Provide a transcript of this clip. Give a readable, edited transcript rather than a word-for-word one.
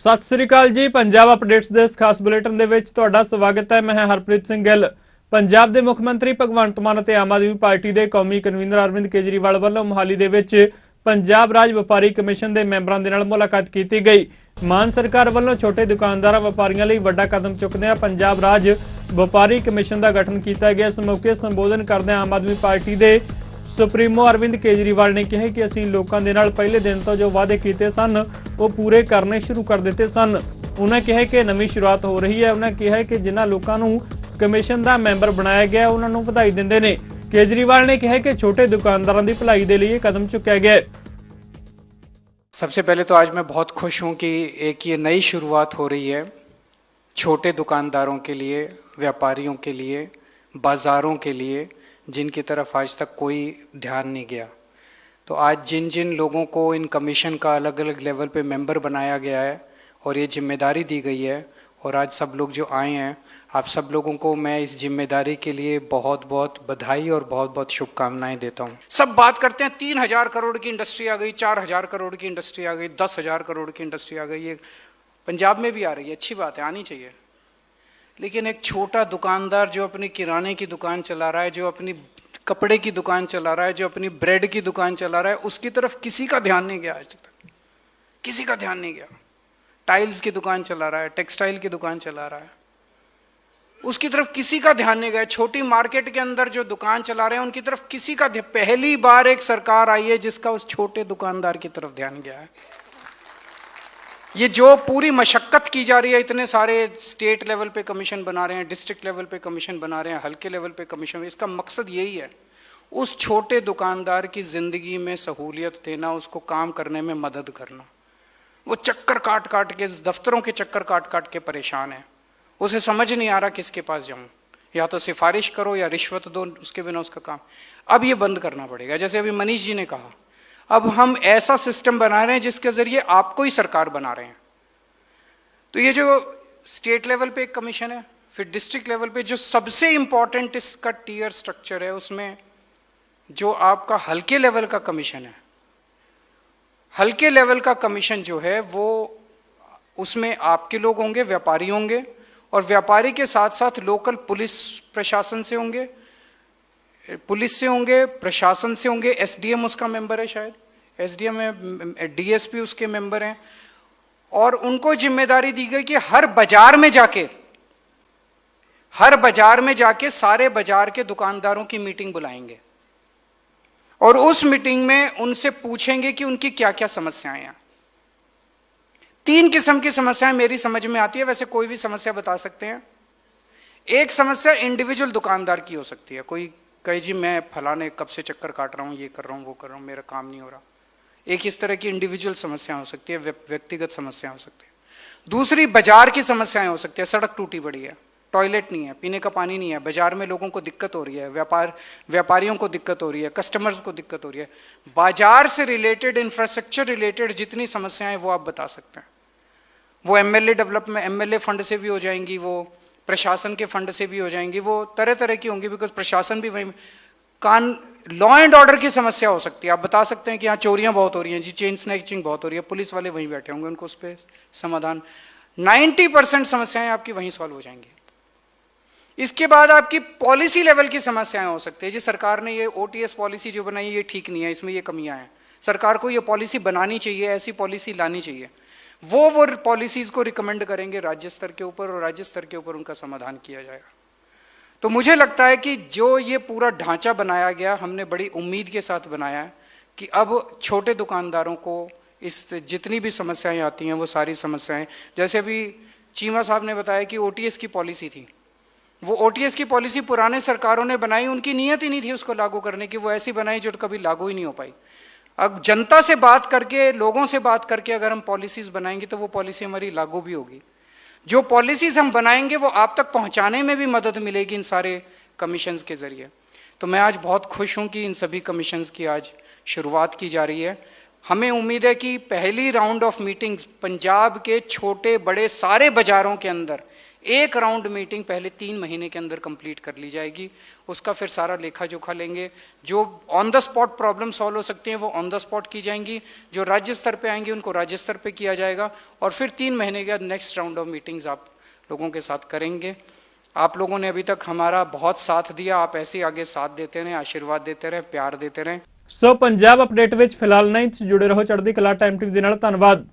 सत श्री अकाल जी। पंजाब अपडेट्स ਦੇ ਇਸ ਖਾਸ ਬੁਲੇਟਿਨ ਦੇ ਵਿੱਚ ਤੁਹਾਡਾ ਸਵਾਗਤ ਹੈ। ਮੈਂ ਹਰਪ੍ਰੀਤ ਸਿੰਘ ਗਿੱਲ। ਪੰਜਾਬ ਦੇ ਮੁੱਖ ਮੰਤਰੀ ਭਗਵੰਤ ਮਾਨ ਅਤੇ ਆਮ ਆਦਮੀ ਪਾਰਟੀ ਦੇ ਕੌਮੀ ਕਨਵੀਨਰ ਅਰਵਿੰਦ ਕੇਜਰੀਵਾਲ ਵੱਲੋਂ ਮੁਹਾਲੀ ਦੇ ਵਿੱਚ ਪੰਜਾਬ ਰਾਜ ਵਪਾਰੀ ਕਮਿਸ਼ਨ ਦੇ ਮੈਂਬਰਾਂ ਦੇ ਨਾਲ ਮੁਲਾਕਾਤ ਕੀਤੀ ਗਈ। ਮਾਨ ਸਰਕਾਰ ਵੱਲੋਂ ਛੋਟੇ ਦੁਕਾਨਦਾਰਾਂ ਵਪਾਰੀਆਂ ਲਈ ਵੱਡਾ ਕਦਮ ਚੁੱਕਦਿਆਂ ਪੰਜਾਬ ਰਾਜ ਵਪਾਰੀ ਕਮਿਸ਼ਨ ਦਾ ਗਠਨ ਕੀਤਾ ਗਿਆ। ਇਸ ਮੌਕੇ ਸੰਬੋਧਨ ਕਰਦਿਆਂ ਆਮ ਆਦਮੀ ਪਾਰਟੀ ਦੇ सुप्रीमो अरविंद केजरीवाल ने कहा कि असीं लोकां दे नाल पहले दिन तो जो वादे कीते सन वो पूरे करने शुरू कर दिते सन। उन्होंने कहा कि नवीं शुरुआत हो रही है। उन्होंने कहा कि जिन्हां लोकां नूं कमिशन दा मैंबर बनाया गया उन्हां नूं वधाई दिंदे ने। केजरीवाल ने कहा कि छोटे दुकानदारां दी भलाई दे लई कदम चुक्या गया। सबसे पहले तो आज मैं बहुत खुश हूं कि एक ये नई शुरुआत हो रही है छोटे दुकानदारों के लिए, व्यापारियों के लिए, बाज़ारों के लिए, जिनकी तरफ आज तक कोई ध्यान नहीं गया। तो आज जिन जिन लोगों को इन कमीशन का अलग अलग लेवल पे मेंबर बनाया गया है और ये जिम्मेदारी दी गई है, और आज सब लोग जो आए हैं, आप सब लोगों को मैं इस जिम्मेदारी के लिए बहुत बहुत बधाई और बहुत बहुत शुभकामनाएं देता हूँ। सब बात करते हैं 3,000 करोड़ की इंडस्ट्री आ गई, 4,000 करोड़ की इंडस्ट्री आ गई, 10,000 करोड़ की इंडस्ट्री आ गई। ये पंजाब में भी आ रही है, अच्छी बात है, आनी चाहिए। लेकिन एक छोटा दुकानदार जो अपनी किराने की दुकान चला रहा है, जो अपनी कपड़े की दुकान चला रहा है, जो अपनी ब्रेड की दुकान चला रहा है, उसकी तरफ किसी का ध्यान नहीं गया आज तक, किसी का ध्यान नहीं गया। टाइल्स की दुकान चला रहा है, टेक्सटाइल की दुकान चला रहा है, उसकी तरफ किसी का ध्यान नहीं गया। छोटी मार्केट के अंदर जो दुकान चला रहे हैं उनकी तरफ किसी का, पहली बार एक सरकार आई है जिसका उस छोटे दुकानदार की तरफ ध्यान गया है। ये जो पूरी मशक्कत की जा रही है, इतने सारे स्टेट लेवल पे कमीशन बना रहे हैं, डिस्ट्रिक्ट लेवल पे कमीशन बना रहे हैं, हल्के लेवल पे कमीशन, इसका मकसद यही है उस छोटे दुकानदार की ज़िंदगी में सहूलियत देना, उसको काम करने में मदद करना। वो चक्कर काट काट के, दफ्तरों के चक्कर काट काट के परेशान है, उसे समझ नहीं आ रहा किसके पास जाऊँ, या तो सिफारिश करो या रिश्वत दो, उसके बिना उसका काम। अब ये बंद करना पड़ेगा। जैसे अभी मनीष जी ने कहा, अब हम ऐसा सिस्टम बना रहे हैं जिसके जरिए आपको ही सरकार बना रहे हैं। तो ये जो स्टेट लेवल पे एक कमीशन है, फिर डिस्ट्रिक्ट लेवल पे जो सबसे इंपॉर्टेंट इसका टीयर स्ट्रक्चर है, उसमें जो आपका हल्के लेवल का कमीशन है, हल्के लेवल का कमीशन जो है वो, उसमें आपके लोग होंगे, व्यापारी होंगे, और व्यापारी के साथ साथ लोकल पुलिस प्रशासन से होंगे, पुलिस से होंगे, प्रशासन से होंगे, एसडीएम उसका मेंबर है, शायद एसडीएम है, डीएसपी उसके मेंबर हैं, और उनको जिम्मेदारी दी गई कि हर बाजार में जाके सारे बाजार के दुकानदारों की मीटिंग बुलाएंगे और उस मीटिंग में उनसे पूछेंगे कि उनकी क्या क्या समस्याएं हैं। 3 किस्म की समस्याएं मेरी समझ में आती है, वैसे कोई भी समस्या बता सकते हैं। एक समस्या इंडिविजुअल दुकानदार की हो सकती है, कोई कहे जी मैं फलाने कब से चक्कर काट रहा हूँ, ये कर रहा हूँ, वो कर रहा हूँ, मेरा काम नहीं हो रहा। एक इस तरह की इंडिविजुअल समस्या हो सकती है, व्यक्तिगत समस्या हो सकती है। दूसरी बाजार की समस्याएं हो सकती है, सड़क टूटी पड़ी है, टॉयलेट नहीं है, पीने का पानी नहीं है, बाजार में लोगों को दिक्कत हो रही है, व्यापारियों को दिक्कत हो रही है, कस्टमर्स को दिक्कत हो रही है। बाजार से रिलेटेड, इंफ्रास्ट्रक्चर रिलेटेड जितनी समस्याएं वो आप बता सकते हैं। वो एमएलए डेवलपमेंट, एमएलए फंड से भी हो जाएंगी, वो प्रशासन के फंड से भी हो जाएंगी, वो तरह तरह की होंगी, बिकॉज प्रशासन भी वहीं। लॉ एंड ऑर्डर की समस्या हो सकती है, आप बता सकते हैं कि यहाँ चोरियां बहुत हो रही हैं जी, चेन स्नैचिंग बहुत हो रही है, पुलिस वाले वहीं बैठे होंगे, उनको उस पर समाधान, 90% समस्याएं आपकी वहीं सॉल्व हो जाएंगी। इसके बाद आपकी पॉलिसी लेवल की समस्याएं हो सकती है जी, सरकार ने ये ओटीएस पॉलिसी जो बनाई ये ठीक नहीं है, इसमें ये कमियां हैं, सरकार को ये पॉलिसी बनानी चाहिए, ऐसी पॉलिसी लानी चाहिए। वो पॉलिसीज को रिकमेंड करेंगे राज्य स्तर के ऊपर, और राज्य स्तर के ऊपर उनका समाधान किया जाएगा। तो मुझे लगता है कि जो ये पूरा ढांचा बनाया गया, हमने बड़ी उम्मीद के साथ बनाया है कि अब छोटे दुकानदारों को इस जितनी भी समस्याएं आती हैं वो सारी समस्याएं, जैसे अभी चीमा साहब ने बताया कि ओटीएस की पॉलिसी थी, वो ओटीएस की पॉलिसी पुराने सरकारों ने बनाई, उनकी नीयत ही नहीं थी उसको लागू करने की, वो ऐसी बनाई जो कभी लागू ही नहीं हो पाई। अब जनता से बात करके, लोगों से बात करके अगर हम पॉलिसीज बनाएंगे तो वो पॉलिसी हमारी लागू भी होगी। जो पॉलिसीज हम बनाएंगे वो आप तक पहुंचाने में भी मदद मिलेगी इन सारे कमीशंस के जरिए। तो मैं आज बहुत खुश हूं कि इन सभी कमीशंस की आज शुरुआत की जा रही है। हमें उम्मीद है कि पहली राउंड ऑफ मीटिंग्स पंजाब के छोटे बड़े सारे बाजारों के अंदर एक राउंड मीटिंग पहले 3 महीने के अंदर कंप्लीट कर ली जाएगी। उसका फिर सारा लेखा जोखा लेंगे। जो on the spot problem solve हो सकती हैं वो ऑन द स्पॉट की जाएंगी, जो राज्य स्तर पे आएंगी उनको राज्य स्तर पे किया जाएगा, और फिर 3 महीने के बाद नेक्स्ट राउंड ऑफ मीटिंग्स आप लोगों के साथ करेंगे। आप लोगों ने अभी तक हमारा बहुत साथ दिया, आप ऐसे ही आगे साथ देते रहें, आशीर्वाद देते रहें, प्यार देते रहें। ਸੋ ਪੰਜਾਬ ਅਪਡੇਟ ਵਿੱਚ ਫਿਲਹਾਲ ਨਹੀਂ, ਜੁੜੇ ਰਹੋ ਚੜ੍ਹਦੀ ਕਲਾ ਟਾਈਮ ਟੀਵੀ ਦੇ ਨਾਲ। ਧੰਨਵਾਦ।